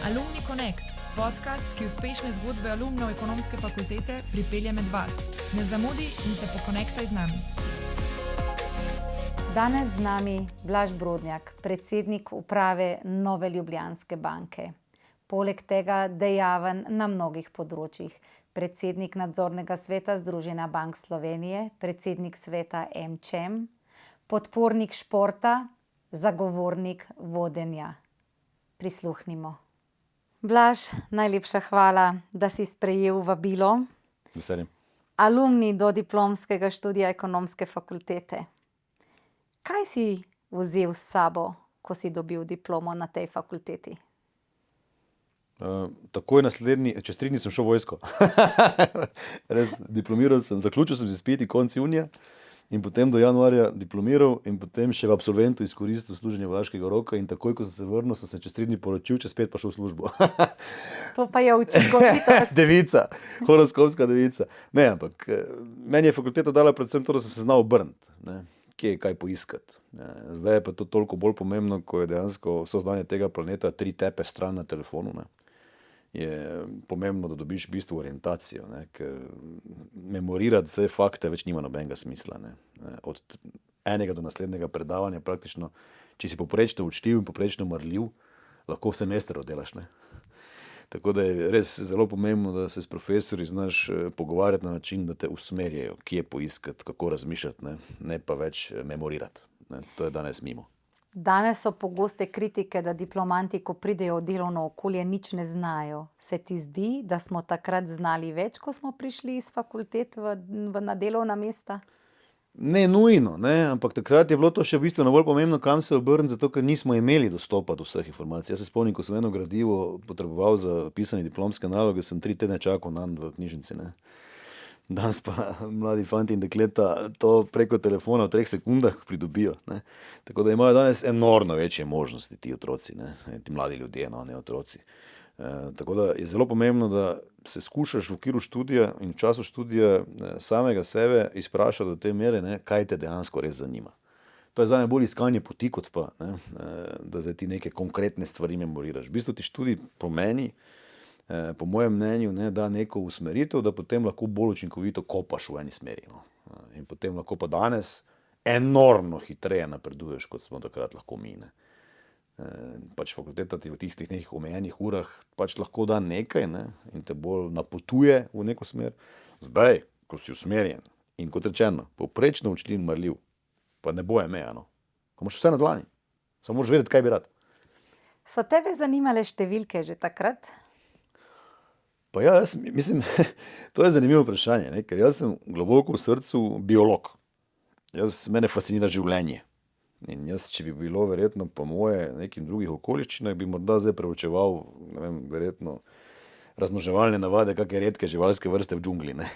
Alumni Connect, podcast, ki uspešne zgodbe alumnov ekonomske fakultete pripelje med vas. Ne zamudi in se pokonektaj z nami. Danes z nami Blaž Brodnjak, predsednik uprave Nove Ljubljanske banke. Poleg tega dejaven na mnogih področjih. Predsednik nadzornega sveta Združenja bank Slovenije, predsednik sveta MČEM, podpornik športa, zagovornik vodenja. Prisluhnimo. Blaž, najlepša hvala, da si sprejel vabilo. Veselim. Alumni do diplomskega študija ekonomske fakultete. Kaj si vzel s sabo, ko si dobil diplomo na tej fakulteti? Takoj naslednji, čez 3 dni sem šel v vojsko. Res, diplomiral sem, zaključil sem z izpiti konec junija in potem do januarja diplomiral in potem še v absolventu izkoristil služenje vojaškega roka in takoj, ko sem se vrnil, sem se čez 3 dni poročil, čez 5 pa šel v službo. To pa je učinkovitost. Devica, horoskopska devica. Ne, ampak meni je fakulteta dala predvsem to, da sem se znal obrniti, ne. Kje je kaj poiskati. Zdaj je pa to toliko bolj pomembno, ko je dejansko vso znanje tega planeta 3 tepe stran na telefonu, ne. Je pomembno, da dobiš v bistvu orientacijo, ne, ker memorirati vse fakte več nima nobenega smisla, ne. Od enega do naslednjega predavanja praktično, če si poprečno učljiv in poprečno marljiv, lahko semester oddelaš, ne. Tako da je res zelo pomembno, da se s profesorji znaš pogovarjati na način, da te usmerjajo, kje poiskati, kako razmišljati, ne pa več memorirati, ne. To je danes mimo. Danes so pogoste kritike, da diplomanti, ko pridejo v delovno okolje, nič ne znajo. Se ti zdi, da smo takrat znali več, ko smo prišli iz fakultet na delovna mesta? Ne nujno, ne, ampak takrat je bilo to še bistveno bolj pomembno, kam se obrniti, zato ker nismo imeli dostopa do vseh informacij. Jaz se spomnim, ko sem eno gradivo potreboval za pisanje diplomske naloge, sem 3 tedne čakal nanj v knjižnici, ne. Danes pa mladi fanti in dekleta to preko telefona v 3 sekundah pridobijo, ne. Tako da imajo danes enormno večje možnosti ti otroci, ne, ti mladi ljudje, no, ne otroci. Tako da je zelo pomembno, da se skušaš v okviru študija in v času študija samega sebe izprašati do te mere, ne, kaj te dejansko res zanima. To je zame bolj iskanje poti, kot pa, ne, da zdaj ti neke konkretne stvari memoriraš. V bistvu ti študij pomeni, po mojem mnenju, ne, da neko usmeritev, da potem lahko bolj učinkovito kopaš v eni smeri, no. In potem lahko pa danes enormno hitreje napreduješ, kot smo takrat lahko mi, ne. Pač fakulteta ti v tistih nekih omejenih urah pač lahko da nekaj, ne, in te bolj napotuje v neko smer. Zdaj, ko si usmerjen in kot rečeno, povprečno učljiv in marljiv, pa ne boje meja, no. Ko imaš vse na dlani, samo moraš vedeti, kaj bi rad. So tebe zanimale številke že takrat? Pa ja, jaz mislim, to je zanimivo vprašanje, ne, ker jaz sem globoko v srcu biolog. Mene fascinira življenje. In jaz, če bi bilo verjetno po moje nekim drugih okoliščinah, bi morda zdaj preučeval, ne vem, verjetno razmnoževalne navade, kakšne redke živalske vrste v džungli, ne.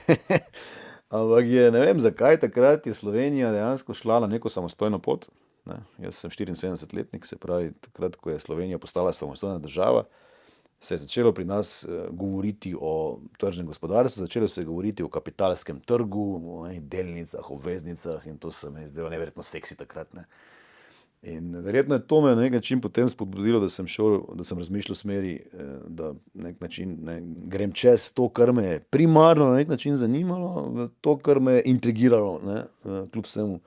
Ampak je, ne vem, zakaj takrat je Slovenija dejansko šla na neko samostojno pot, ne. Jaz sem 74-letnik, se pravi, takrat, ko je Slovenija postala samostojna država, se je začelo pri nas govoriti o tržnem gospodarstvu, začelo se je govoriti o kapitalskem trgu, o delnicah, obveznicah in to se mi je zdelo neverjetno seksi takrat, ne. In verjetno je to me na nek način potem spodbudilo, da sem razmišljal v smeri, da na nek način, ne, grem čez to, kar me je primarno na nek način zanimalo, v to, kar me je intrigiralo, ne, kljub vsemu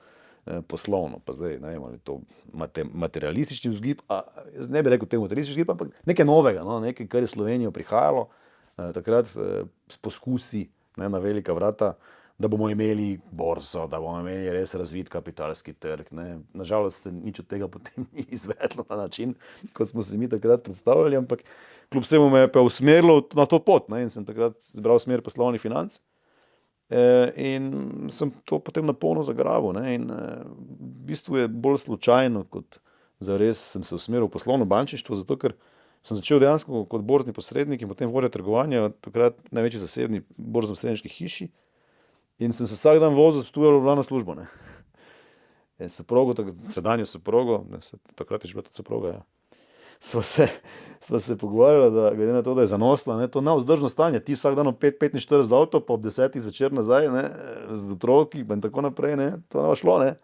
poslovno, pa zdaj, ne vem, ali to materialistični vzgib, jaz ne bi rekel temu materialistični vzgib, ampak nekaj novega, no, nekaj, kar je Slovenijo prihajalo, takrat s poskusi, ne, na velika vrata, da bomo imeli borzo, da bomo imeli res razvit kapitalski trg, ne. Nažalost se nič od tega potem ni izvedlo na način, kot smo si mi takrat predstavljali, ampak kljub vsemu me je pa usmerilo na to pot, ne, in sem takrat izbral smer poslovnih financ. In sem to potem na polno zagrabil, ne, in v bistvu je bolj slučajno, kot zares sem se usmeril v poslovno bančništvo, zato ker sem začel dejansko kot borzni posrednik in potem vodja trgovanja, takrat največji zasebni borzno-posredniški hiši, in sem se vsak dan vozil s Ptuja v Ljubljano službo, ne. In soprogo, sedanjo soprogo, takrat je že bila tudi soproga, ja. Sva se pogovarjala, da glede na to, da je zanosla, ne, to nevzdržno stanje, ti vsak dan ob 5:45 z avto, pa ob 10 zvečer nazaj, ne, z otroki in tako naprej, ne, to ne bo šlo, ne.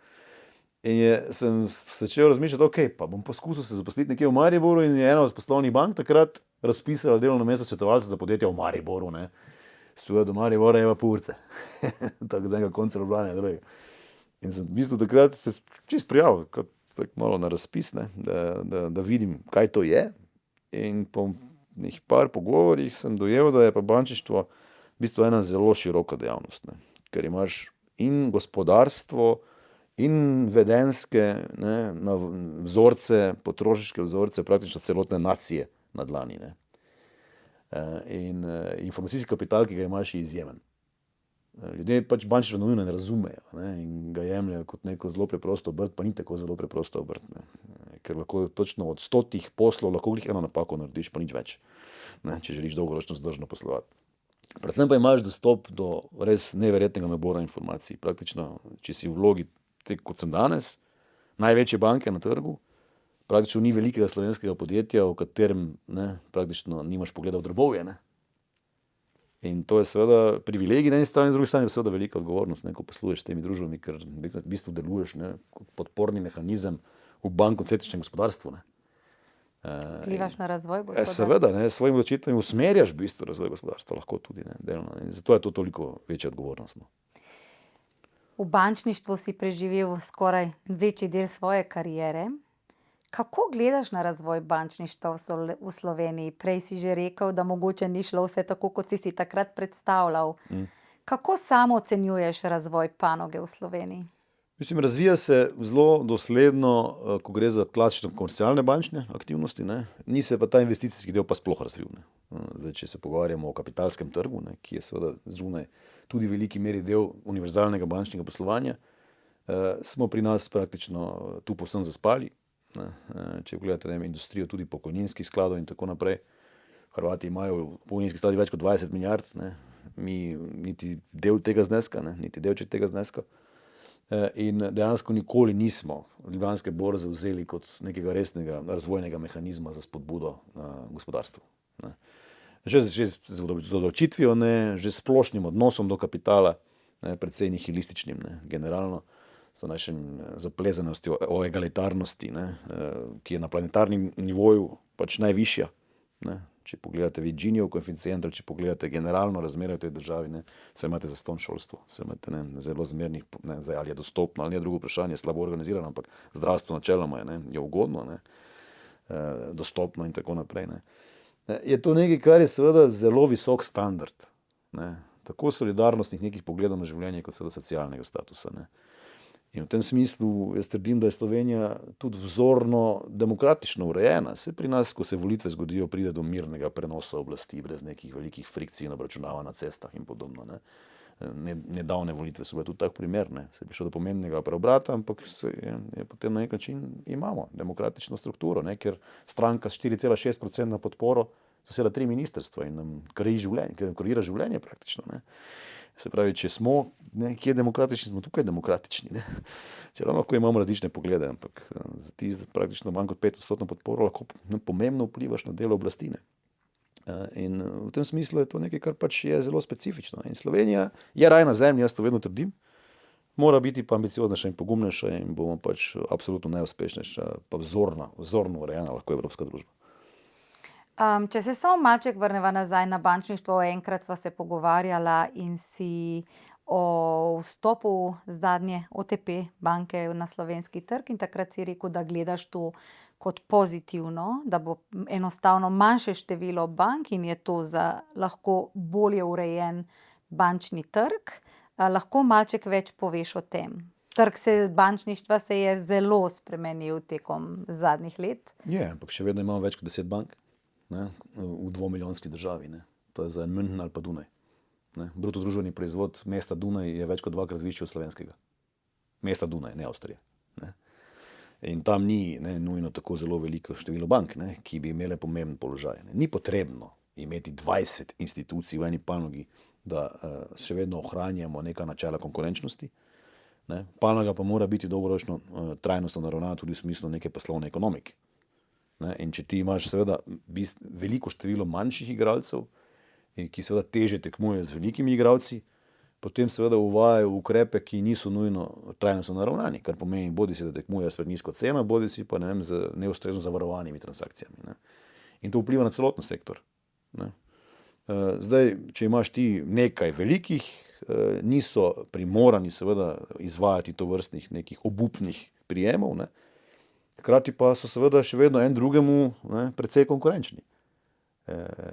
In sem začel razmišljati, pa bom poskusil se zaposliti nekje v Mariboru in je ena od poslovnih bank takrat razpisali delovno mesto svetovalca za podjetja v Mariboru, ne. Speva do Maribora je pa Purce. Tako z enega konca Ljubljane, drugega. In sem v bistvu takrat se čist prijavil, kot tako malo na razpis, ne, da vidim, kaj to je. In po nekih par pogovorih sem dojel, da je pa bančništvo v bistvu ena zelo široka dejavnost, ne. Ker imaš in gospodarstvo, in vedenjske, ne, vzorce, potrošniške vzorce, praktično celotne nacije na dlani, ne. In informacijski kapital, ki ga imaš, je izjemen. Ljudje pač bančništvo nujno ne razumejo, ne, in ga jemljejo kot neko zelo preprosto obrt, pa ni tako zelo preprosta obrt, ne. Ker lahko točno od 100 poslov lahko glih eno napako narediš, pa nič več, ne, če želiš dolgoročno vzdržno poslovati. Predvsem pa imaš dostop do res neverjetnega nabora informacij. Praktično, če si v vlogi, kot sem danes, največje banke na trgu, praktično ni velikega slovenskega podjetja, v katerem, ne, praktično nimaš pogleda v drobovje, ne. In to je seveda privilegij na eni strani, na drugi strani je seveda velika odgovornost, ne, ko posluješ s temi družbami, ker v bistvu deluješ, ne, kot podporni mehanizem v bankocentričnem gospodarstvu, ne. Vplivaš na razvoj gospodarstva? Seveda, ne, s svojimi odločitvami usmerjaš v bistvu razvoj gospodarstva, lahko tudi, ne, delno. In zato je to toliko večja odgovornost, no. V bančništvu si preživel skoraj večji del svoje kariere. Kako gledaš na razvoj bančništva v Sloveniji? Prej si že rekel, da mogoče ni šlo vse tako, kot si takrat predstavljal. Kako samo ocenjuješ razvoj panoge v Sloveniji? Mislim, razvija se zelo dosledno, ko gre za klasično komercialne bančne aktivnosti, ne. Ni se pa ta investicijski del pa sploh razvil, ne. Zdaj, če se pogovarjamo o kapitalskem trgu, ne, ki je seveda zunaj tudi v veliki meri del univerzalnega bančnega poslovanja, smo pri nas praktično tu povsem zaspali, ne. Če pogledate, ne vem, industrijo tudi pokojninskih skladov in tako naprej. Hrvati imajo v pokojninskih skladih več kot 20 milijard, ne. Mi niti del tega zneska, ne, niti delček tega zneska. In dejansko nikoli nismo Ljubljanske borze vzeli kot nekega resnega razvojnega mehanizma za spodbudo gospodarstvu, ne. Že z odločitvijo, ne, že s splošnim odnosom do kapitala, ne, precej nihilističnim, ne, generalno, s našim zaplezanostjo o egalitarnosti, ne, ki je na planetarnem nivoju pač najvišja, ne. Če pogledate Ginijev koeficient ali če pogledate generalno razmere v tej državi, ne, saj imate zastonj šolstvo, saj imate, ne, zelo zmernih, ne, zdaj ali je dostopno ali je drugo vprašanje, slabo organizirano, ampak zdravstvo načeloma je, ne, je ugodno, ne, dostopno in tako naprej, ne. Je to nekaj, kar je seveda zelo visok standard, ne, tako solidarnostnih nekih pogledov na življenje kot seveda socialnega statusa, ne. In v tem smislu jaz trdim, da je Slovenija tudi vzorno demokratično urejena. Saj pri nas, ko se volitve zgodijo, pride do mirnega prenosa oblasti brez nekih velikih frikcij in obračunava na cestah in podobno, ne. Nedavne volitve so bile tudi tak primer, ne. Se je prišlo do pomembnega preobrata, ampak je potem na nek način imamo demokratično strukturo, ne, ker stranka s 4,6% podporo zaseda 3 ministrstva in nam kreira življenje praktično, ne. Se pravi, če smo nekje demokratični, smo tukaj demokratični, ne. Čeprav lahko imamo različne poglede, ampak za ti praktično manj kot 5% podporo lahko pomembno vplivaš na delo oblasti, ne. In v tem smislu je to nekaj, kar pač je zelo specifično. In Slovenija je raj na zemlji, jaz to vedno trdim, mora biti pa ambicioznejša in pogumnejša in bomo pač absolutno najuspešnejša, pa vzorno urejena lahko evropska družba. Če se samo malček vrneva nazaj na bančništvo, enkrat sva se pogovarjala in si o vstopu zadnje OTP banke na slovenski trg in takrat si rekel, da gledaš to kot pozitivno, da bo enostavno manjše število bank in je to za lahko bolje urejen bančni trg. Lahko malček več poveš o tem? Trg bančništva se je zelo spremenil tekom zadnjih let. Je, ampak še vedno imamo več kot 10 bank. Ne, v 2-milijonski državi, ne. To je za en München ali pa Dunaj, ne. Bruto družbeni proizvod mesta Dunaj je več kot 2-krat višji od slovenskega. Mesta Dunaj, ne Avstrije, ne. In tam ni, ne, nujno tako zelo veliko število bank, ne, ki bi imele pomemben položaj, ne. Ni potrebno imeti 20 institucij v eni panogi, da še vedno ohranjamo neka načela konkurenčnosti, ne. Panoga pa mora biti dolgoročno trajnostno naravnana tudi v smislu neke poslovne ekonomike. Ne, in če ti imaš seveda veliko število manjših igralcev, ki seveda teže tekmujejo z velikimi igralci, potem seveda uvajajo ukrepe, ki niso nujno trajnostno naravnani, kar pomeni bodisi, da tekmujejo s prenizko ceno, bodisi pa, ne vem, z neustrezno zavarovanimi transakcijami, ne. In to vpliva na celoten sektor. Ne. Zdaj, če imaš ti nekaj velikih, niso primorani seveda izvajati tovrstnih nekih obupnih prijemov, ne. Hkrati pa so seveda še vedno en drugemu, ne, precej konkurenčni.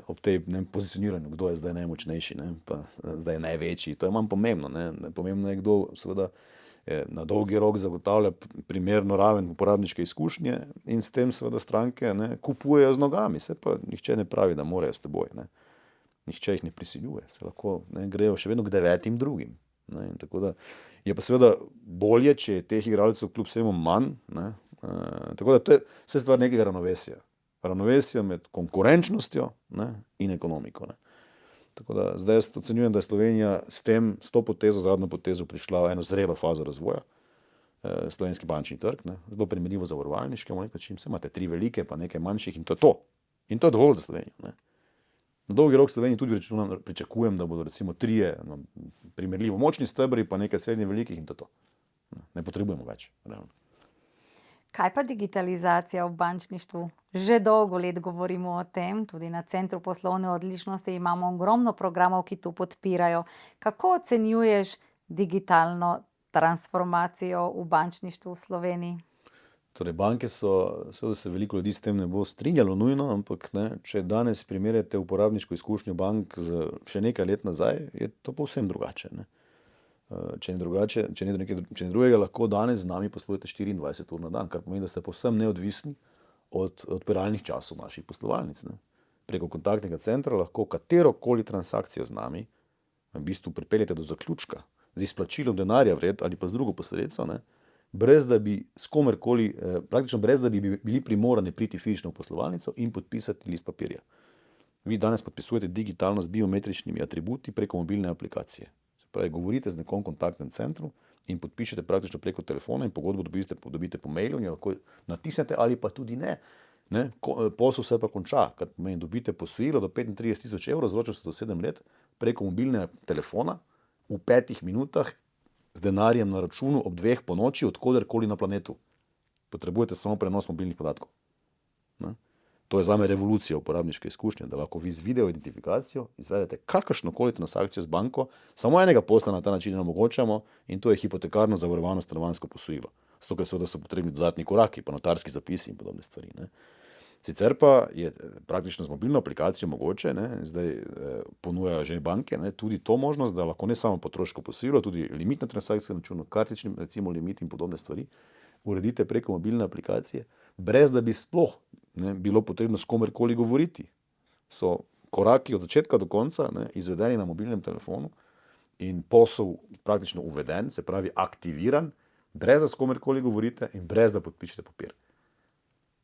Ob tej pozicioniranju, kdo je zdaj najmočnejši, ne, pa zdaj je največji. To je manj pomembno. Ne. Pomembno je, kdo seveda na dolgi rok zagotavlja primerno raven uporabniške izkušnje in s tem seveda stranke, ne, kupujejo z nogami. Se pa nihče ne pravi, da morajo s teboj. Ne. Nihče jih ne prisiljuje. Se lahko, ne, grejo še vedno k 9 drugim. Ne. In tako da je pa seveda bolje, če je teh igralcev kljub vsemu manj. Ne. Tako da to je vse stvar nekega ravnovesja. Ravnovesja med konkurenčnostjo, ne, in ekonomiko. Ne. Tako da zdaj jaz ocenjujem, da je Slovenija s to potezo, zadnjo potezo prišla v eno zrelo fazo razvoja. Slovenski bančni trg, ne, zelo primerljivo zavarovalniškemu, vse imate 3 velike, pa nekaj manjših in to je to. In to je dovolj za Slovenijo. Ne. Na dolgi rok Sloveniji tudi pričakujem, da bodo recimo 3 primerljivo močni stebri, pa nekaj srednje velikih in to je to. Ne potrebujemo več. Realno. Kaj pa digitalizacija v bančništvu? Že dolgo let govorimo o tem, tudi na Centru poslovne odličnosti imamo ogromno programov, ki to podpirajo. Kako ocenjuješ digitalno transformacijo v bančništvu v Sloveniji? Torej, banke seveda se veliko ljudi s tem ne bo strinjalo nujno, ampak ne, če danes primerjate uporabniško izkušnjo bank z še nekaj let nazaj, je to povsem drugače. Ne. Če ne drugega, lahko danes z nami poslujete 24 ur na dan, kar pomeni, da ste povsem neodvisni od odpiralnih časov naših poslovalnic. Ne. Preko kontaktnega centra lahko katerokoli transakcijo z nami v bistvu pripeljete do zaključka z izplačilom denarja vred ali pa z drugo posledico, ne, brez da bi s komerkoli, praktično brez da bi bili primorani priti fizično v poslovalnico in podpisati list papirja. Vi danes podpisujete digitalno z biometričnimi atributi preko mobilne aplikacije. Pravi, govorite z nekom v kontaktnem centru in podpišete praktično preko telefona in pogodbo dobite po mailu in jo lahko natisnete ali pa tudi ne. Ne? Posel se pa konča, kar pomeni, dobite posojilo do 35.000 evrov, z ročnostjo do 7 let, preko mobilnega telefona v 5 minutah z denarjem na računu ob 2 po noči od koderkoli na planetu. Potrebujete samo prenos mobilnih podatkov. Ne? To je zame revolucija uporabniške izkušnje, da lahko vi z video identifikacijo izvedete kakršnokoli transakcijo z banko, samo enega posla na ta način omogočamo in to je hipotekarno zavarovano stanovanjsko posojilo. Zato, ker seveda so potrebni dodatni koraki, pa notarski zapisi in podobne stvari. Ne. Sicer pa je praktično z mobilno aplikacijo mogoče, ne, zdaj ponujajo že banke, ne, tudi to možnost, da lahko ne samo potroško posojilo, tudi limitna transakcija na računu, kartični recimo limit in podobne stvari, uredite preko mobilne aplikacije, brez da bi sploh ne bilo potrebno s komerkoli govoriti. So koraki od začetka do konca, ne, izvedeni na mobilnem telefonu in posel praktično uveden, se pravi aktiviran, brez da s komerkoli govorite in brez da podpišete papir.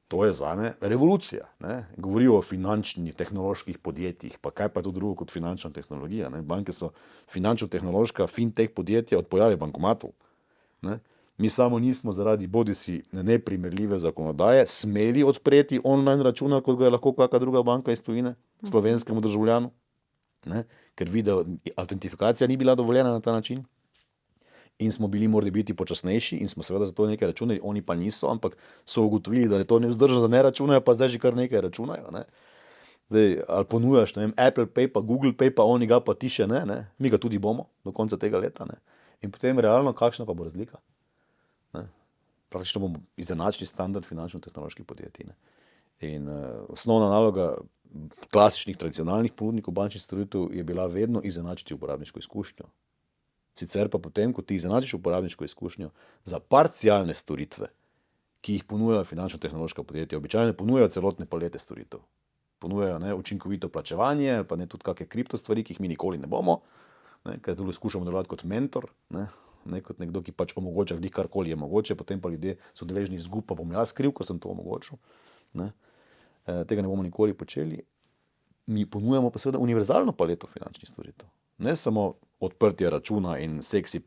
To je zame revolucija. Ne. Govorijo o finančnih, tehnoloških podjetjih, pa kaj pa je to drugo kot finančna tehnologija. Ne. Banke so finančno-tehnološka fintech podjetja od pojave bankomatov. Ne. Mi samo nismo zaradi bodisi neprimerljive zakonodaje smeli odpreti online računa, kot ga je lahko kakšna druga banka iz tujine, slovenskemu državljanu, ne, ker video autentifikacija ni bila dovoljena na ta način in smo bili morali biti počasnejši in smo seveda za to nekaj računali, oni pa niso, ampak so ugotovili, da je to nevzdržno, da ne računajo, pa zdaj že kar nekaj računajo. Ne. Zdaj, ali ponujaš, ne vem, Apple Pay pa Google Pay, pa oni ga pa ti še ne, mi ga tudi bomo do konca tega leta. Ne. In potem realno, kakšna pa bo razlika? Ne. Praktično bomo izenačili standard finančno-tehnoloških podjetij. Ne. In osnovna naloga klasičnih, tradicionalnih ponudnikov bančnih storitev je bila vedno izenačiti uporabniško izkušnjo. Sicer pa potem, ko ti izenačiš uporabniško izkušnjo za parcialne storitve, ki jih ponujajo finančno-tehnološka podjetja, običajno ne ponujajo celotne palete storitev. Ponujajo, ne, učinkovito plačevanje, pa ne tudi kakšne kripto stvari, ki jih mi nikoli ne bomo, ne, ker tudi skušamo delovati kot mentor, ne kot nekdo, ki pač omogoča glih karkoli je mogoče, potem pa ljudje so deležni izgub, pa bom jaz kriv, ko sem to omogočil. Ne. Tega ne bomo nikoli počeli. Mi ponujamo pa seveda univerzalno paleto finančnih storitev. Ne samo odprtje računa in seksi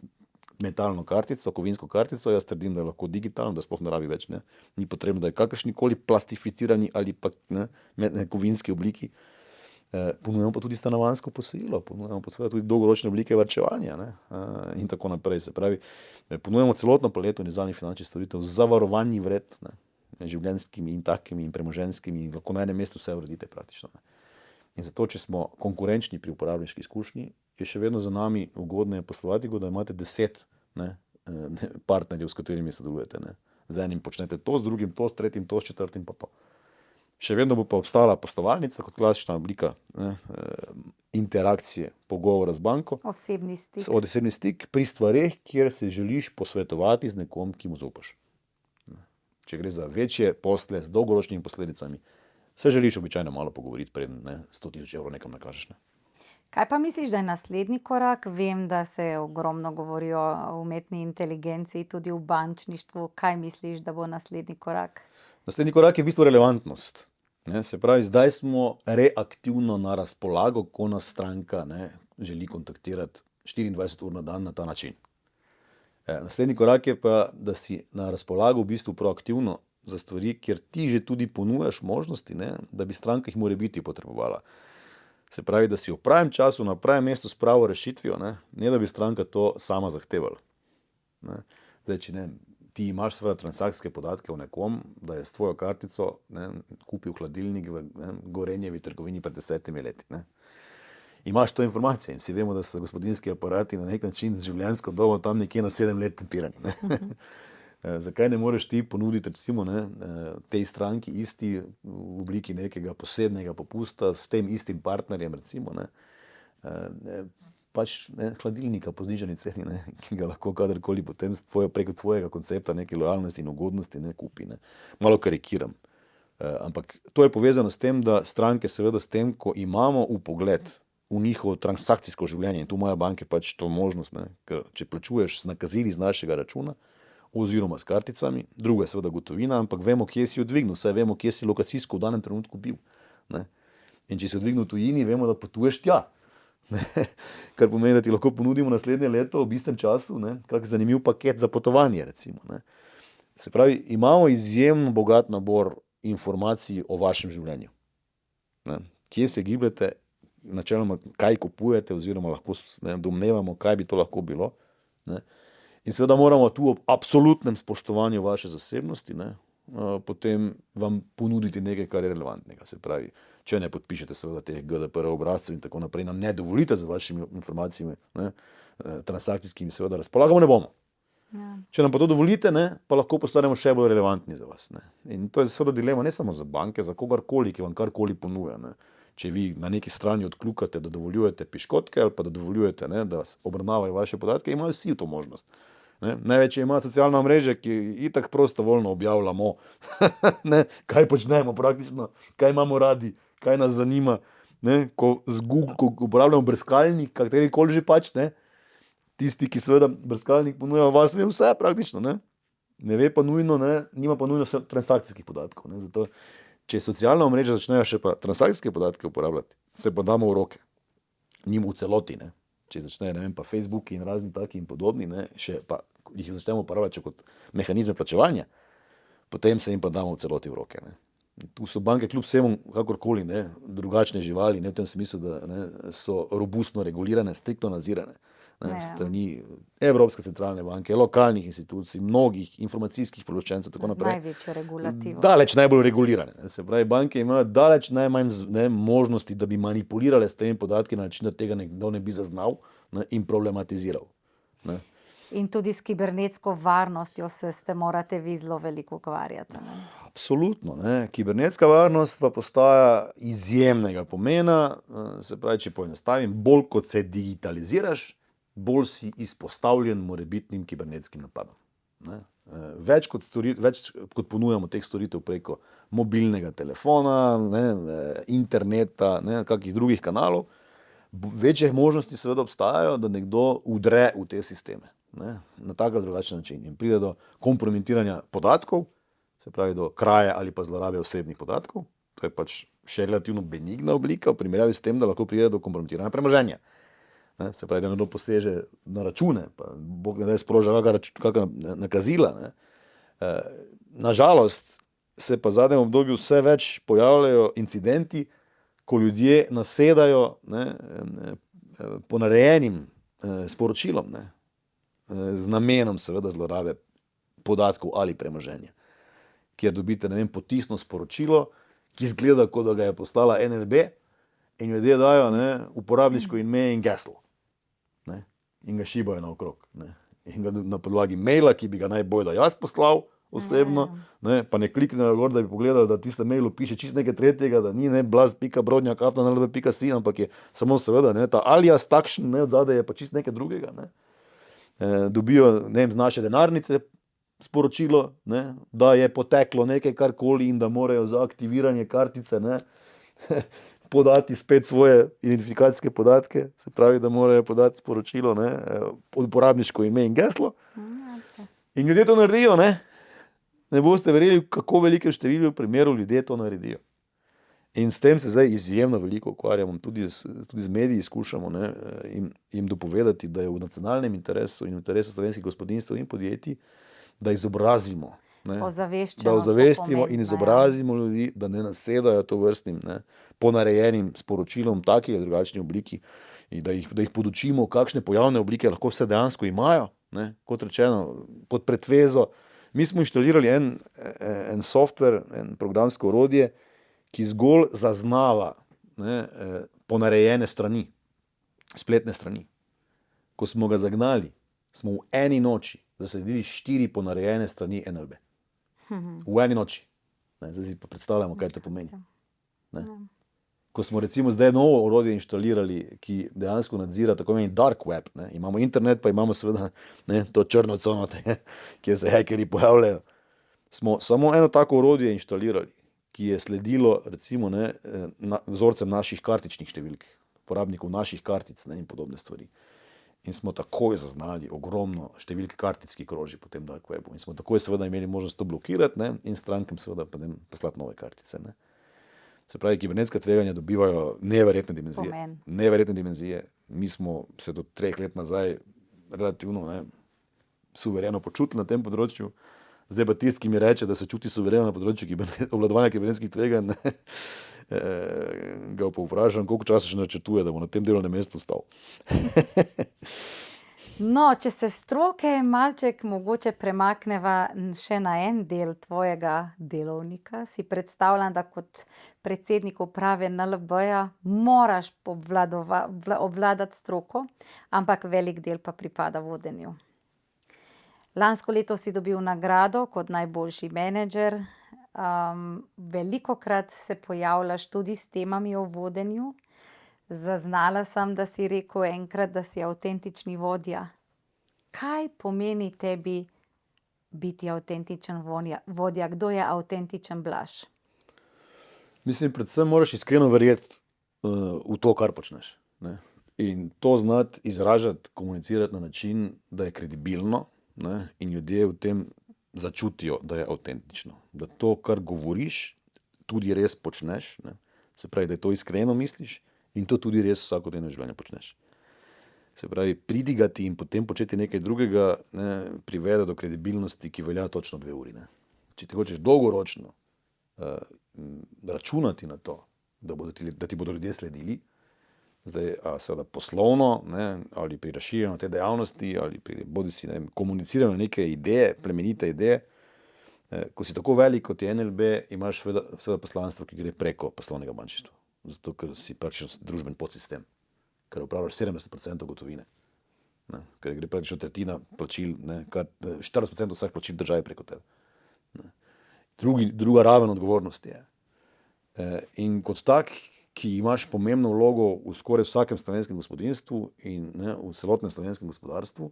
metalno kartico, kovinsko kartico, jaz trdim, da je lahko digitalno, da sploh ne rabi več. Ne. Ni potrebno, da je kakršnikoli plastificirani ali pa ne kovinski obliki. Ponujamo pa tudi stanovanjsko posojilo, ponujamo pa seveda tudi dolgoročne oblike varčevanja, ne, in tako naprej. Se pravi, ponujamo celotno paleto univerzalnih finančnih storitev z zavarovanji vred, ne. življenjskimi in takimi in premoženjskimi, in lahko na enem mestu vse uredite praktično. Ne. In zato, če smo konkurenčni pri uporabniški izkušnji, je še vedno za nami ugodneje poslovati, kot da imate 10 partnerjev, s katerimi sodelujete. Ne. Z enim počnete to, z drugim to, s tretjim to, s četrtim pa to. Še vedno bo pa obstala poslovalnica kot klasična oblika interakcije, pogovora z banko. Osebni stik. Osebni stik pri stvareh, kjer se želiš posvetovati z nekom, ki mu zaupaš. Če gre za večje posle z dolgoročnimi posledicami, se želiš običajno malo pogovoriti, preden 100.000 evrov nekam nakažeš. Ne. Kaj pa misliš, da je naslednji korak? Vem, da se ogromno govori o umetni inteligenciji tudi v bančništvu. Kaj misliš, da bo naslednji korak? Naslednji korak je v bistvu relevantnost. Ne, se pravi, zdaj smo reaktivno na razpolago, ko nas stranka želi kontaktirati 24 ur na dan na ta način. Naslednji korak je pa, da si na razpolago v bistvu proaktivno za stvari, kjer ti že tudi ponujaš možnosti, da bi stranka jih morebiti potrebovala. Se pravi, da si v pravem času, na pravem mestu s pravo rešitvijo, ne da bi stranka to sama zahtevala. Zdaj, če ti imaš svoje transakcijske podatke o nekom, da je s tvojo kartico kupil hladilnik v Gorenjevi trgovini pred 10 leti. Imaš to informacijo in vsi vemo, da so gospodinjski aparati na nek način z življenjsko dobo tam nekje na 7 let tempirani. Zakaj ne moreš ti ponuditi recimo tej stranki isti v obliki nekega posebnega popusta s tem istim partnerjem recimo, hladilnika po znižani ceni, ki ga lahko kadarkoli potem preko tvojega koncepta neke lojalnosti in ugodnosti kupi. Malo karikiram. Ampak to je povezano s tem, da stranke seveda s tem, ko imamo vpogled v njihovo transakcijsko življenje, in tu imajo banke pač to možnost, ker če plačuješ z nakazili z našega računa oziroma s karticami, drugo je seveda gotovina, ampak vemo, kje si jo dvignil, saj vemo, kje si lokacijsko v danem trenutku bil. In če si jo dvignil v tujini, vemo, da potuješ tja. Kar pomeni, da ti lahko ponudimo naslednje leto ob istem času kak zanimiv paket za potovanje recimo. Se pravi, imamo izjemno bogat nabor informacij o vašem življenju. Kje se gibljete, načeloma kaj kupujete oziroma lahko domnevamo, kaj bi to lahko bilo. In seveda moramo tu ob absolutnem spoštovanju vaše zasebnosti potem vam ponuditi nekaj, kar je relevantnega. Se pravi, če ne podpišete seveda teh GDPR obrazcev in tako naprej, nam ne dovolite z vašimi informacijami transakcijskimi seveda razpolagamo, ne bomo. Ja. Če nam pa to dovolite, pa lahko postanemo še bolj relevantni za vas. In to je seveda dilema ne samo za banke, za kogarkoli, ki vam karkoli ponuja. Če vi na neki strani odkljukate, da dovoljujete piškotke ali pa da dovoljujete, da obravnavajo vaše podatke, imajo vsi to možnost. Največje ima socialna mreža, ki itak prostovoljno objavljamo, kaj počnemo praktično, kaj imamo radi, kaj nas zanima. Ko uporabljamo brskalnik, katerikoli že pač, tisti, ki seveda brskalnik ponuja vas, ve vse praktično. Ne ve pa nujno, nima pa nujno transakcijskih podatkov. Zato, če socialna mreža začnejo še pa transakcijske podatke uporabljati, se pa damo v roke. Njim v celoti, Če začnejo, pa Facebook in razni taki in podobni, še pa jih začnemo uporabljati kot mehanizme plačevanja, potem se jim pa damo v celoti v roke. Tu so banke kljub vsemu kakorkoli drugačne živali, v tem smislu, da so robustno regulirane, striktno nadzirane. Strani Evropske centralne banke, lokalnih institucij, mnogih informacijskih pooblaščencev, tako naprej. Z največjo regulativo. Daleč najbolj regulirane. Se pravi, banke imajo daleč najmanj možnosti, da bi manipulirale s temi podatki na način, da tega nekdo ne bi zaznal in problematiziral. In tudi s kibernetsko varnostjo se morate vi zelo veliko ukvarjati. Absolutno. Kibernetska varnost pa postaja izjemnega pomena. Se pravi, če poenostavim, bolj kot se digitaliziraš, bolj si izpostavljen morebitnim kibernetskim napadom. Več kot ponujamo teh storitev preko mobilnega telefona, interneta, kakih drugih kanalov, večje možnosti seveda obstajajo, da nekdo vdre v te sisteme. Na tak ali drugačen način. In pride do kompromitiranja podatkov, se pravi do kraje ali pa zlorabe osebnih podatkov. To je pač še relativno benigna oblika v primerjavi s tem, da lahko pride do kompromitiranja premoženja. Se pravi, da nekdo poseže na račune, pa Bog ne da sproža kakšna nakazila. Nažalost se pa v zadnjem obdobju vse več pojavljajo incidenti, ko ljudje nasedajo ponarejenim sporočilom, z namenom seveda zlorabe podatkov ali premoženja. kjer dobite, ne vem, potisno sporočilo, ki izgleda, kot da ga je poslala NLB in ljudje dajo, ne, uporabniško ime in geslo. Ne, in ga šibajo naokrog. Ne, in ga na podlagi maila, ki bi ga najbolj da jaz poslal osebno, ne, pa ne kliknejo gor, da bi pogledali, da tiste mailu piše čisto nekaj tretjega, da ni ne blaz.brodnjak@nlb.si, ampak je samo seveda, ne, ta alias takšen, ne, odzadaj je pa čisto nekaj drugega, ne. Dobijo, ne vem, z naše denarnice sporočilo, ne, da je poteklo nekaj karkoli in da morajo za aktiviranje kartice, ne, podati spet svoje identifikacijske podatke, se pravi, da morajo podati sporočilo, ne, uporabniško ime in geslo. In ljudje to naredijo, ne. Ne boste verjeli, kako velikem številu primerov ljudje to naredijo. In s tem se zdaj izjemno veliko ukvarjamo, tudi z mediji skušamo, ne, jim dopovedati, da je v nacionalnem interesu in v interesu slovenskih gospodinjstev in podjetij, da izobrazimo, ne, da ozavestimo in izobrazimo ljudi, da ne nasedajo to vrstnim, ne, ponarejenim sporočilom v taki ali drugačni obliki in da jih podučimo, kakšne pojavne oblike lahko vse dejansko imajo, ne, kot rečeno, pod pretvezo. Mi smo inštalirali en software, en programsko orodje, ki zgolj zaznava, ne, ponarejene strani, spletne strani. Ko smo ga zagnali, smo v eni noči zasledili 4 ponarejene strani NLB. V eni noči. Ne, zdaj si pa predstavljamo, kaj to pomeni. Ne. Ko smo recimo zdaj novo orodje inštalirali, ki dejansko nadzira tako imeni dark web, ne. Imamo internet, pa imamo seveda, ne, to črno cono, kjer se hekerji pojavljajo. Smo samo eno tako orodje inštalirali, ki je sledilo recimo, ne, vzorcem naših kartičnih številk, uporabnikov naših kartic, ne, in podobne stvari. In smo takoj zaznali ogromno številk kartic, ki kroži po tem dark webu. In smo takoj seveda imeli možnost to blokirati, ne, in strankam seveda poslati nove kartice, ne. Se pravi, kibernetska tveganja dobivajo neverjetne dimenzije. Neverjetne dimenzije. Mi smo se do 3 let nazaj relativno, ne, suvereno počutili na tem področju. Zdaj pa tisti, ki mi reče, da se čuti suvereno na področju obvladovanja kibernetskih tveganj, ne, ga povprašam, koliko časa še načrtuje, da bo na tem delovnem mestu stal. No, če se stroke malček mogoče premakneva še na en del tvojega delovnika, si predstavljam, da kot predsednik uprave NLB-ja moraš obvladati stroko, ampak velik del pa pripada vodenju. Lansko leto si dobil nagrado kot najboljši menedžer. Velikokrat se pojavljaš tudi s temami o vodenju. Zaznala sem, da si rekel enkrat, da si avtentični vodja. Kaj pomeni tebi biti avtentičen vodja? Kdo je avtentičen Blaž? Mislim, predvsem moraš iskreno verjeti v to, kar počneš, ne. In to znati izražati, komunicirati na način, da je kredibilno, ne, in ljudje v tem začutijo, da je avtentično. Da to, kar govoriš, tudi res počneš, ne. Se pravi, da to iskreno misliš in to tudi res vsakodnevno življenje počneš. Se pravi, pridigati in potem početi nekaj drugega, ne, privede do kredibilnosti, ki velja točno 2 uri, ne. Če ti hočeš dolgoročno računati na to, da ti bodo ljudje sledili, zdaj seveda poslovno, ne, ali pri razširjanju te dejavnosti, ali pri bodisi, ne vem, komuniciranju neke ideje, plemenite ideje. Ko si tako velik, kot je NLB, imaš seveda poslanstvo, ki gre preko poslovnega bančništva. Zato, ker si praktično družben podsistem, ker upravljaš 70% gotovine, ne, ker gre praktično tretjina plačil, ne, kar 40% vseh plačil države preko tebe. Ne. Druga raven odgovornosti je. In kot tak, ki imaš pomembno vlogo v skoraj vsakem slovenskem gospodinjstvu in, ne, v celotnem slovenskem gospodarstvu,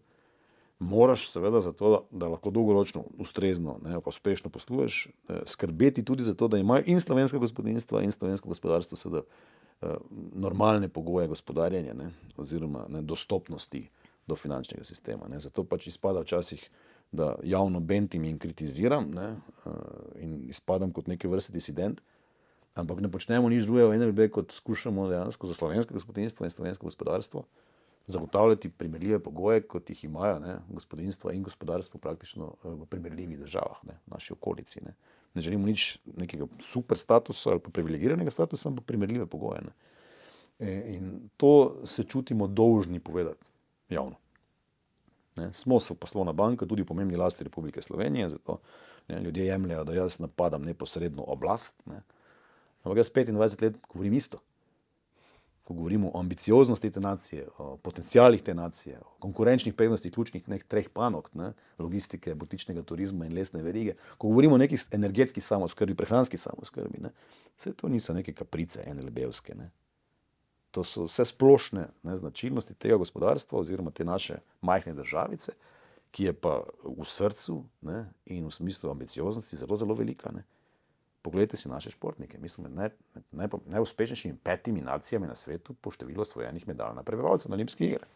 moraš seveda za to, da lahko dolgoročno ustrezno, ne, pa uspešno posluješ, skrbeti tudi za to, da imajo in slovenska gospodinjstva in slovensko gospodarstvo seveda normalne pogoje gospodarjenja, ne, oziroma, ne, dostopnosti do finančnega sistema, ne. Zato pač izpada včasih, da javno bentim in kritiziram, ne, in izpadam kot neke vrste disident, ampak ne počnemo nič drugega v NLB, kot skušamo dejansko za slovensko gospodinjstvo in slovensko gospodarstvo zagotavljati primerljive pogoje, kot jih imajo, ne, gospodinjstva in gospodarstvo praktično v primerljivih državah, ne, v naši okolici, ne. Ne želimo nič nekega super statusa ali pa privilegiranega statusa, ampak primerljive pogoje, ne. In to se čutimo dolžni povedati javno. Ne. Smo poslovna banka, tudi v pomembni lasti Republike Slovenije, zato Ne? Ljudje jemljajo, da jaz napadam neposredno oblast. Ne? Ampak jaz 25 let govorim isto. Ko govorimo o ambicioznosti te nacije, o potencijalih te nacije, o konkurenčnih prednostih ključnih treh panog, ne? Logistike, butičnega turizma in lesne verige, ko govorimo o neki energetski samooskrbi, prehranski samooskrbi, ne? Vse to niso neke kaprice NLB-ovske. Ne? To so vse splošne, ne, značilnosti tega gospodarstva oziroma te naše majhne državice, ki je pa v srcu, ne, in v smislu ambicioznosti zelo, zelo velika. Ne. Poglejte si naše športnike. Mi smo med najuspešnejšimi 5 nacijami na svetu po številu osvojenih medalj na prebivalca na olimpijskih igrah.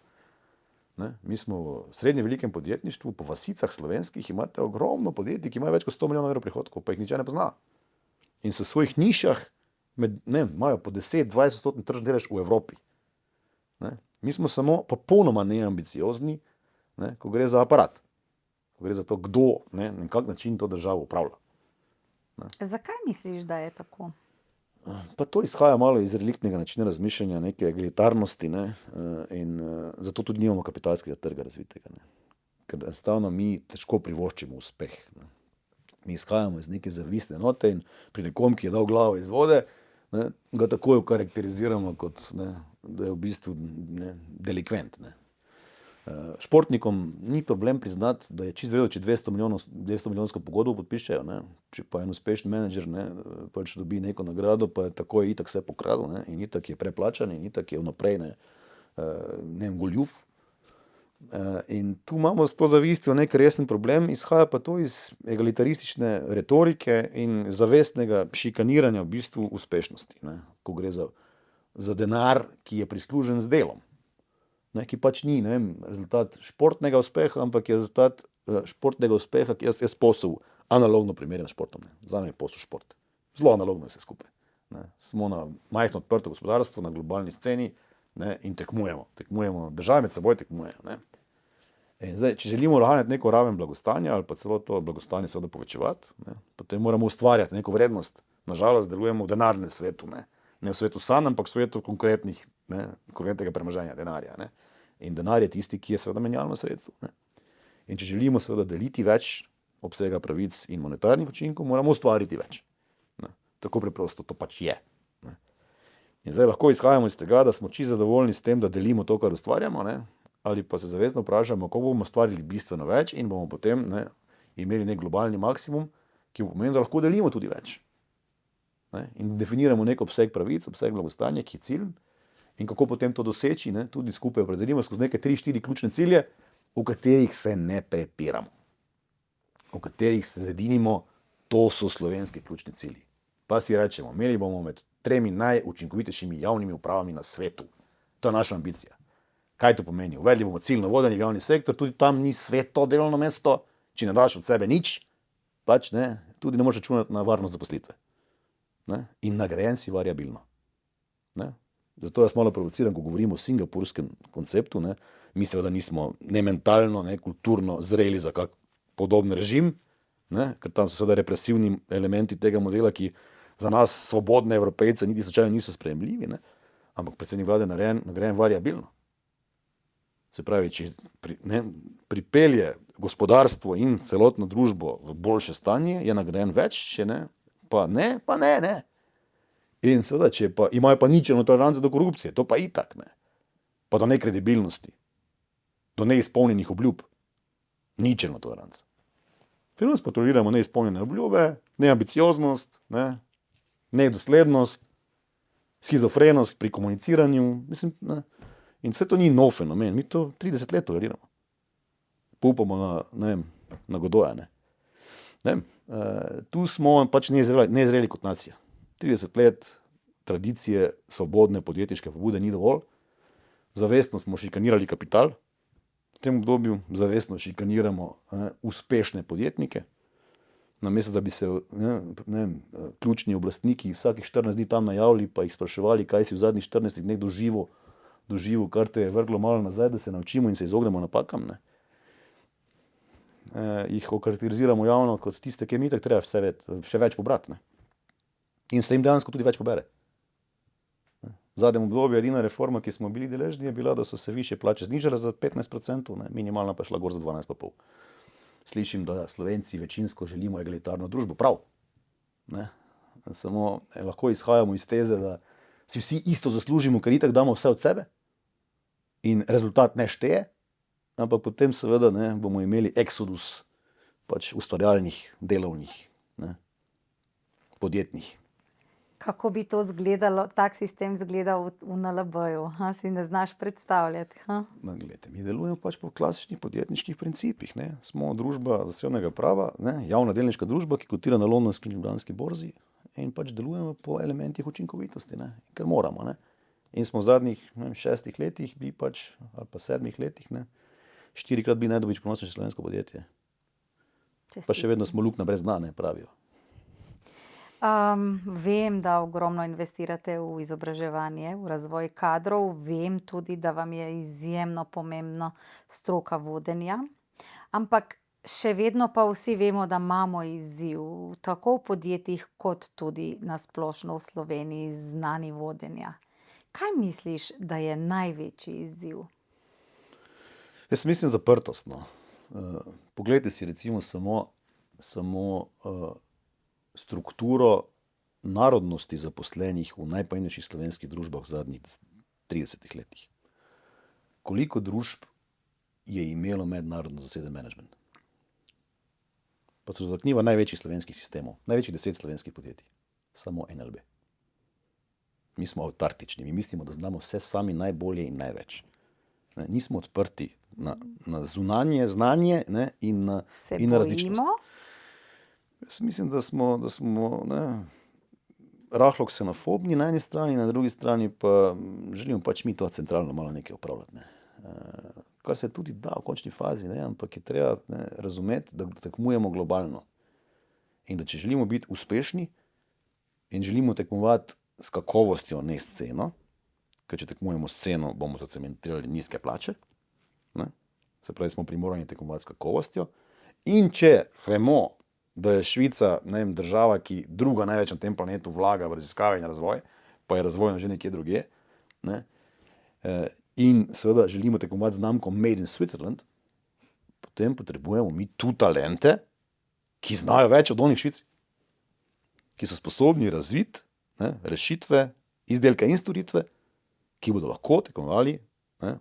Ne. Mi smo v srednje velikem podjetništvu, po vasicah slovenskih imate ogromno podjetij, ki imajo več kot 100 milijonov evrov prihodkov, pa jih nihče ne pozna. In v svojih nišah imajo po 10-20% tržni delež v Evropi. Ne. Mi smo samo popolnoma neambiciozni, ne, ko gre za aparat. Ko gre za to, kdo, ne, na kak način to državo upravlja. Zakaj misliš, da je tako? Pa to izhaja malo iz reliktnega načina razmišljanja, neke egalitarnosti, ne, in zato tudi nimamo kapitalskega trga razvitega. Ne. Ker enostavno mi težko privoščimo uspeh. Ne. Mi izhajamo iz neke zavistne note in pri nekom, ki je dal glavo iz vode, ne, ga takoj okarakteriziramo kot, ne, da je v bistvu, ne, delikvent. Ne. Športnikom ni problem priznati, da je čisto vredo, če 200 milijonsko pogodbo podpišejo. Ne. Če pa en uspešen menedžer, ne, pač dobi neko nagrado, pa je takoj itak vse pokradel, ne, in itak je preplačan in itak je vnaprej goljuf. In tu imamo s to zavistjo nek resen problem, izhaja pa to iz egalitaristične retorike in zavestnega šikaniranja v bistvu uspešnosti, ne, ko gre za denar, ki je prislužen z delom. Ne, ki pač ni, ne vem, rezultat športnega uspeha, ampak je rezultat športnega uspeha, ki jaz posel analogno primerjam s športom. Ne. Zame je posel šport. Zelo analogno je vse skupaj. Ne. Smo na majhno odprto gospodarstvo, na globalni sceni, ne, in tekmujemo. Države med seboj tekmujejo. Ne. In zdaj, če želimo ohranjati neko raven blagostanja ali pa celo to blagostanje seveda povečevati, ne, potem moramo ustvarjati neko vrednost. Nažalost, delujemo v denarnem svetu. Ne v svetu sanj, ampak v svetu konkretnega premoženja, denarja. Ne. In denar je tisti, ki je seveda menjalno sredstvo. Ne. In če želimo seveda deliti več obsega pravic in monetarnih učinkov, moramo ustvariti več. Ne. Tako preprosto to pač je. Ne. In zdaj lahko izhajamo iz tega, da smo čisto zadovoljni s tem, da delimo to, kar ustvarjamo, ne. Ali pa se zavestno vprašamo, kako bomo ustvarili bistveno več in bomo potem, ne, imeli nek globalni maksimum, ki bo pomenil, da lahko delimo tudi več. Ne, in definiramo nek obseg pravic, obseg blagostanja, ki je cilj, in kako potem to doseči, ne, tudi skupaj opredelimo skozi neke 3-4 ključne cilje, v katerih se ne prepiramo, v katerih se zedinimo, to so slovenski ključni cilji. Pa si rečemo, imeli bomo med 3 najučinkovitejšimi javnimi upravami na svetu. To je naša ambicija. Kaj to pomeni? Uvedli bomo ciljno vodenje v javni sektor, tudi tam ni sveto delovno mesto, če ne daš od sebe nič, pač ne, tudi ne moreš računati na varnost zaposlitve. Ne? In nagrajen si variabilno. Ne? Zato jaz malo provociram, ko govorimo o singapurskem konceptu. Ne? Mi seveda nismo ne mentalno, ne kulturno zreli za kak podoben režim, ne? Ker tam so seveda represivni elementi tega modela, ki za nas svobodne Evropejce niti slučajno niso sprejemljivi, ne? Ampak predsednik vlade nagrajen variabilno. Se pravi, če pripelje gospodarstvo in celotno družbo v boljše stanje, je nagrajen več, če ne, pa ne. In seveda, če pa imajo pa ničelno toleranco do korupcije, to pa itak, ne. Pa do nekredibilnosti, do neizpolnjenih obljub. Ničelno toleranco. Pri nas pa toleriramo neizpolnjene obljube, neambicioznost, ne, nedoslednost, schizofrenost pri komuniciranju, mislim, ne. In vse to ni nov fenomen, mi to 30 let toleriramo. Pa upamo na Godoja, ne. Tu smo pač nezreli kot nacija. 30 let tradicije svobodne podjetniške pobude ni dovolj. Zavestno smo šikanirali kapital. V tem obdobju zavestno šikaniramo uspešne podjetnike. Namesto da bi se ključni oblastniki vsakih 14 dni tam najavili, pa jih spraševali, kaj si v zadnjih 14 dneh doživel, kar te je vrglo malo nazaj, da se naučimo in se izognemo napakam. Ne. Jih okarakteriziramo javno kot tiste, ki jim itak treba še več pobrati. Ne. In se jim dejansko tudi več pobere. V zadnjem obdobju edina reforma, ki smo bili deležni, je bila, da so se višje plače znižale za 15%, ne, minimalna pa šla gor za 12,5%. slišim, da Slovenci večinsko želimo egalitarno družbo. Prav. Ne? Samo lahko izhajamo iz teze, da si vsi isto zaslužimo, ker itak damo vse od sebe in rezultat ne šteje, ampak potem seveda bomo imeli eksodus pač ustvarjalnih, delovnih, podjetnih. Kako bi to izgledalo, tak sistem izgledal v NLB-ju? Si ne znaš predstavljati? Glejte, mi delujemo pač po klasičnih podjetniških principih. Smo družba zasebnega prava, javna delniška družba, ki kotira na londonski in ljubljanski borzi in pač delujemo po elementih učinkovitosti, ker moramo. In smo v zadnjih 6 letih ali pa 7 letih 4-krat bili najdobičkonosnejše slovensko podjetje. Pa še vedno smo luknja brez dna, pravijo. Vem, da ogromno investirate v izobraževanje, v razvoj kadrov. Vem tudi, da vam je izjemno pomembna stroka vodenja. Ampak še vedno pa vsi vemo, da imamo izziv, tako v podjetjih, kot tudi na splošno v Sloveniji z znanji vodenja. Kaj misliš, da je največji izziv? Jaz mislim zaprtost. Poglejte si recimo samo strukturo narodnosti zaposlenih v najpomembnejših slovenskih družbah v zadnjih 30 letih. Koliko družb je imelo mednarodno zaseden menedžment? Pa se dotakniva največjih slovenskih sistemov, največjih 10 slovenskih podjetij. Samo NLB. Mi smo avtartični, mi mislimo, da znamo vse sami najbolje in največ. Nismo odprti na zunanje znanje in na različnost. Jaz mislim, da smo rahlo ksenofobni na eni strani, na drugi strani pa želimo pač mi to centralno malo nekaj upravljati. Kar se tudi da v končni fazi, ampak je treba razumeti, da tekmujemo globalno. In da če želimo biti uspešni in želimo tekmovati s kakovostjo, ne s ceno, ker če tekmujemo s ceno, bomo zacementirali nizke plače, se pravi, smo primorani tekmovati s kakovostjo. In če vemo, da je Švica država, ki druga največ na tem planetu vlaga v raziskave in razvoj, pa je razvojno že nekje drugje, in seveda želimo tekmovati z znamko Made in Switzerland, potem potrebujemo mi tu talente, ki znajo več od onih Švici, ki so sposobni razviti rešitve, izdelke in storitve, ki bodo lahko tekmovali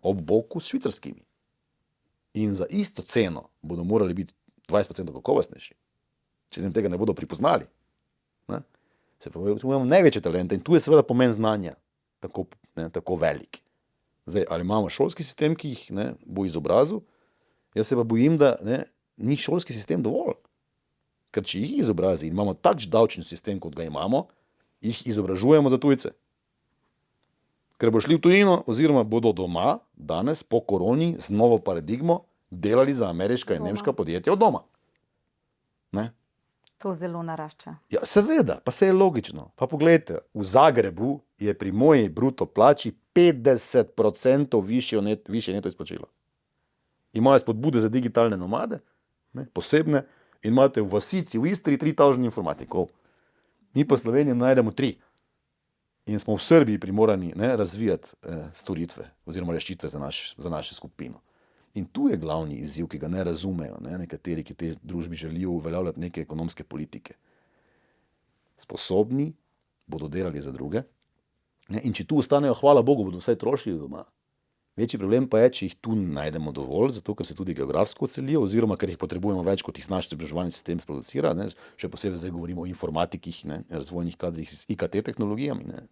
ob boku s švicarskimi. In za isto ceno bodo morali biti 20% kakovostnejši. Če tega ne bodo pripoznali. Se pravi, imamo največje talente in tu je seveda pomen znanja tako velik. Zdaj, ali imamo šolski sistem, ki jih bo izobrazil, jaz se pa bojim, da ni šolski sistem dovolj. Ker če jih izobrazi in imamo takšen davčni sistem, kot ga imamo, jih izobražujemo za tujce. Ker bo šli v tujino oziroma bodo doma danes po koroni z novo paradigmo delali za ameriška in nemška podjetja od doma. To zelo narašča. Ja, seveda, pa se je logično. Pa poglejte, v Zagrebu je pri moji bruto plači 50% višje neto izplačilo. Imajo spodbude za digitalne nomade, posebne, in imate v vasici v Istri 3000 informatikov. Mi pa v Sloveniji najdemo 3. In smo v Srbiji primorani razvijati storitve oziroma rešitve za našo skupino. In tu je glavni izziv, ki ga ne razumejo nekateri, ki v tej družbi želijo uveljavljati neke ekonomske politike. Sposobni bodo delali za druge. In če tu ostanejo, hvala Bogu, bodo vsaj trošili doma. Večji problem pa je, če jih tu najdemo dovolj, zato ker se tudi geografsko odselijo, oziroma ker jih potrebujemo več, kot jih naš izobraževalni sistem sproducira. Še posebej zdaj govorimo o informatikih, razvojnih kadrih z IKT tehnologijami.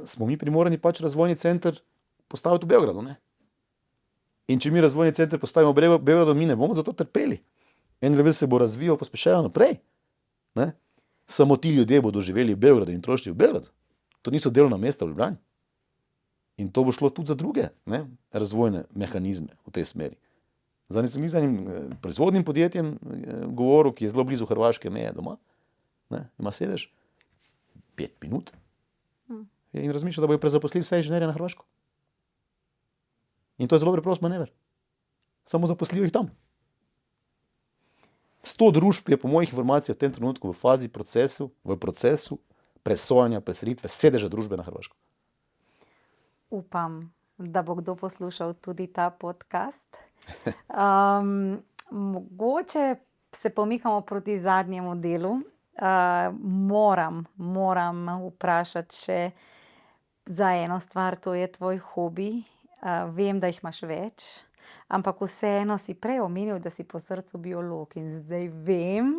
Smo mi primorani pač razvojni center postaviti v Beogradu. In če mi razvojni center postavimo v Beogradu, mi ne bomo zato trpeli. NLB se bo razvijal pospešeno naprej. Samo ti ljudje bodo živeli v Beogradu in trošili v Beogradu. To niso delovna mesta v Ljubljani. In to bo šlo tudi za druge razvojne mehanizme v tej smeri. Zadnjič sem z enim proizvodnim podjetjem govoril, ki je zelo blizu hrvaške meje doma. Ima sedež 5 minut. In razmišlja, da bojo prezaposlili vse inženirje na Hrvaško. In to je zelo preprost manever. Samo zaposlijo jih tam. 100 družb je po mojih informacijah v tem trenutku v fazi v procesu presojanja preselitve sedeža družbe na Hrvaško. Upam, da bo kdo poslušal tudi ta podcast. Mogoče se pomikamo proti zadnjemu delu. Moram vprašati še za eno stvar, to je tvoj hobi. Vem, da jih imaš več, ampak vseeno si prej omenil, da si po srcu biolog in zdaj vem,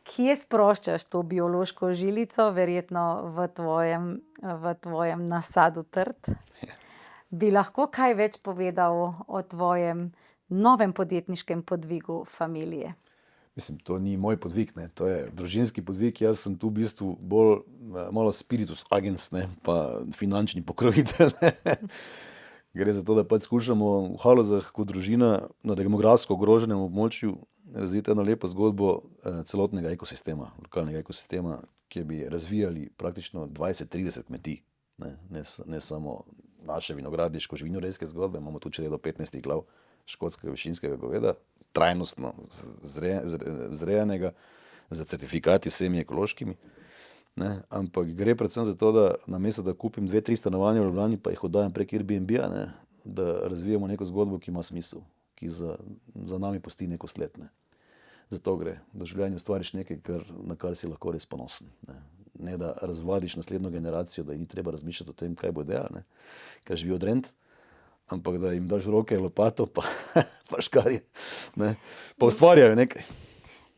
kje sproščaš to biološko žilico, verjetno v tvojem nasadu trt. Bi lahko kaj več povedal o tvojem novem podjetniškem podvigu familije? Mislim, to ni moj podvig, ne, to je družinski podvig, jaz sem tu v bistvu bolj malo spiritus agens, ne, pa finančni pokrovitelj, ne. Gre za to, da pač skušamo v Halozah kot družina na demografsko ogroženem območju razviti eno lepo zgodbo celotnega ekosistema, lokalnega ekosistema, kjer bi razvijali praktično 20-30 kmetij, ne samo naše vinogradniško-živinorejske zgodbe, imamo tu če do 15 glav škotskega višinskega goveda, trajnostno vzrejenega, za certifikati vsemi ekološkimi, ne, ampak gre predvsem za to, da namesto da kupim 2-3 stanovanja v Ljubljani, pa jih oddajam prek Airbnb-ja, ne, da razvijamo neko zgodbo, ki ima smisel, ki za nami pusti neko sled, ne. Zato gre, da v življenju ustvariš nekaj, na kar si lahko res ponosen, ne da razvadiš naslednjo generacijo, da ji ni treba razmišljati o tem, kaj bo delala, ne, ker živi od rent, ampak da jim daš v roke lopato pa škarje, ne, pa ustvarjajo nekaj.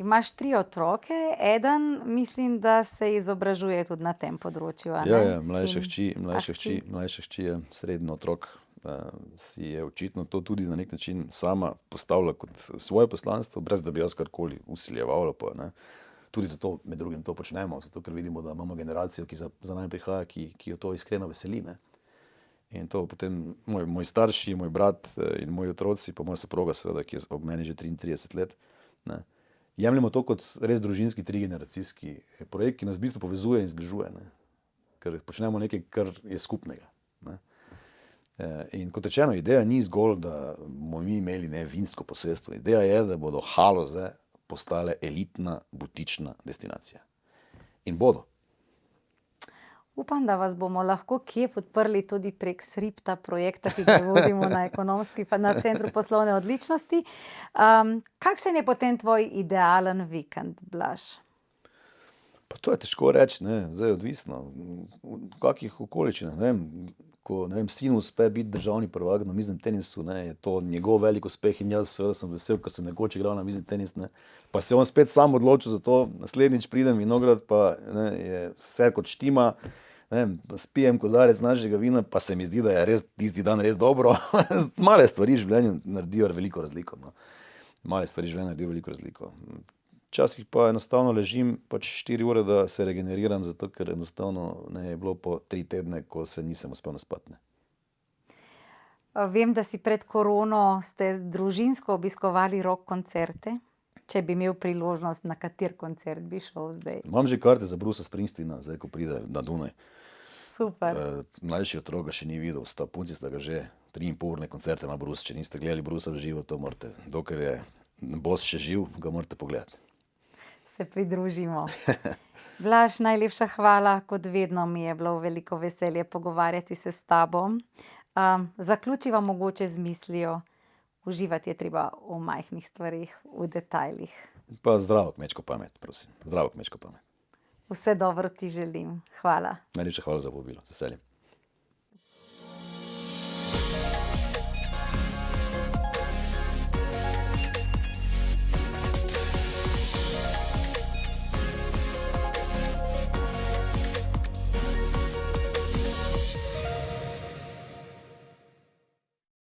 Imaš 3 otroke, eden mislim, da se izobražuje tudi na tem področju, a ne? Ja, mlajša hči je srednji otrok, si je očitno to tudi na nek način sama postavila kot svoje poslanstvo, brez da bi jaz karkoli vsiljeval, pa ne. Tudi zato med drugim to počnemo, zato ker vidimo, da imamo generacijo, ki za nami prihaja, ki jo to iskreno veseli, ne. In to potem moj starši, moj brat in moji otroci, pa moja soproga seveda, ki je ob meni že 33 let, ne. Jemljemo to kot res družinski, trigeneracijski projekt, ki nas v bistvu povezuje in zbližuje, ne. Ker počnemo nekaj, kar je skupnega, ne. In kot rečeno, ideja ni zgolj, da bomo mi imeli vinsko posestvo. Ideja je, da bodo Haloze postale elitna butična destinacija. In bodo. Upam, da vas bomo lahko kje podprli tudi prek SRIPTA projekta, ki ga vodimo na Centru poslovne odličnosti. Kakšen je potem tvoj idealen vikend, Blaž? Pa to je težko reči, ne, zdaj je odvisno. V kakih okoliščinah, ne vem, ko, sinu uspe biti državni prvak na miznem tenisu, ne, je to njegov velik uspeh in jaz seveda sem vesel, ker sem nekoč igral na mizni tenis, ne. Pa se on spet sam odločil za to, naslednjič pridem Vinograd, pa ne, je vse kot štima, ne vem, spijem kozarec našega vina, pa se mi zdi, da je res tisti dan res dobro. Male stvari v življenju naredijo veliko razliko, no. Male stvari v življenju naredijo veliko razliko. Včasih pa enostavno ležim 4 ure, da se regeneriram, zato ker enostavno je bilo po 3 tedne, ko se nisem uspel naspati, ne. Vem, da si pred korono ste družinsko obiskovali rock koncerte. Če bi imel priložnost, na kateri koncert bi šel zdaj? Imam že karte za Brucea Springsteena, zdaj ko pride na Dunaj. Super. Mlajši otrok ga še ni videl, punci sta ga že 3,5-urne koncerte na Bruce. Če niste gledali Brucea v živo, to morate, dokler je boss še živ, ga morate pogledati. Se pridružimo. Blaž, najlepša hvala, kot vedno mi je bilo veliko veselje pogovarjati se s tabo. Zaključiva mogoče z mislijo, uživati je treba v majhnih stvarih, v detajlih. Pa zdravo kmečko pamet, prosim. Zdravo kmečko pamet. Vse dobro ti želim. Hvala. Najlepša hvala za povabilo, z veseljem.